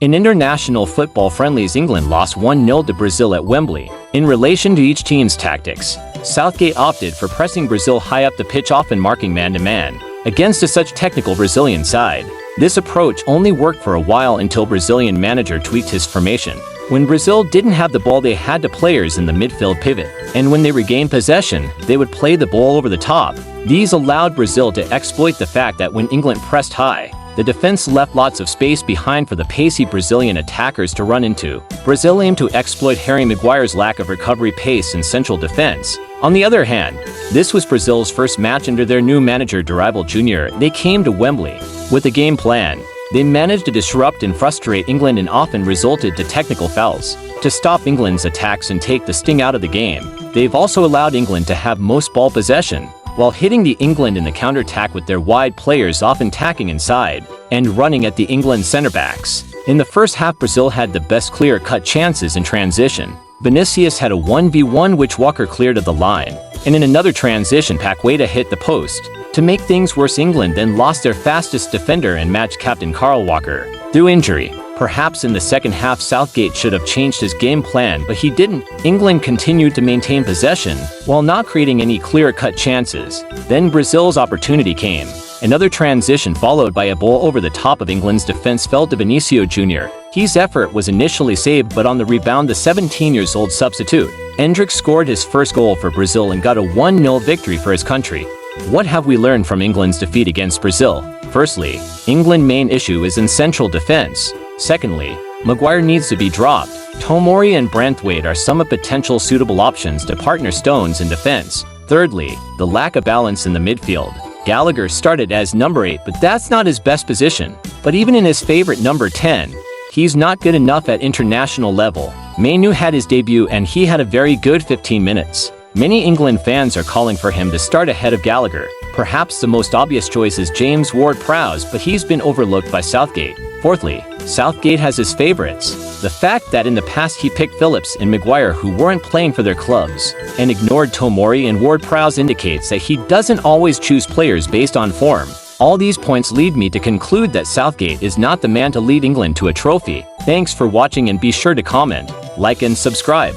In international football friendlies, England lost 1-0 to Brazil at Wembley. In relation to each team's tactics, Southgate opted for pressing Brazil high up the pitch, often marking man-to-man, against a such technical Brazilian side. This approach only worked for a while until Brazilian manager tweaked his formation. When Brazil didn't have the ball, they had the players in the midfield pivot, and when they regained possession, they would play the ball over the top. These allowed Brazil to exploit the fact that when England pressed high, the defense left lots of space behind for the pacey Brazilian attackers to run into. Brazil aimed to exploit Harry Maguire's lack of recovery pace in central defense. On the other hand, this was Brazil's first match under their new manager Dorival Jr. They came to Wembley with a game plan. They managed to disrupt and frustrate England and often resulted to technical fouls to stop England's attacks and take the sting out of the game. They've also allowed England to have most ball possession, while hitting the England in the counterattack with their wide players often tacking inside and running at the England centre-backs. In the first half, Brazil had the best clear-cut chances in transition. Vinicius had a 1v1 which Walker cleared of the line, and in another transition, Paqueta hit the post. To make things worse, England then lost their fastest defender and match captain Carl Walker through injury. Perhaps in the second half, Southgate should have changed his game plan, but he didn't. England continued to maintain possession while not creating any clear-cut chances. Then Brazil's opportunity came. Another transition followed by a ball over the top of England's defense fell to Vinicius Jr. His effort was initially saved, but on the rebound, the 17-year-old substitute, Endrick, scored his first goal for Brazil and got a 1-0 victory for his country. What have we learned from England's defeat against Brazil? Firstly, England's main issue is in central defense. Secondly, Maguire needs to be dropped. Tomori and Branthwaite are some of potential suitable options to partner Stones in defense. Thirdly, the lack of balance in the midfield. Gallagher started as number 8, but that's not his best position. But even in his favorite number 10, he's not good enough at international level. Mainu had his debut and he had a very good 15 minutes. Many England fans are calling for him to start ahead of Gallagher. Perhaps the most obvious choice is James Ward-Prowse, but he's been overlooked by Southgate. Fourthly, Southgate has his favorites. The fact that in the past he picked Phillips and Maguire, who weren't playing for their clubs, and ignored Tomori and Ward-Prowse, indicates that he doesn't always choose players based on form. All these points lead me to conclude that Southgate is not the man to lead England to a trophy. Thanks for watching and be sure to comment, like and subscribe.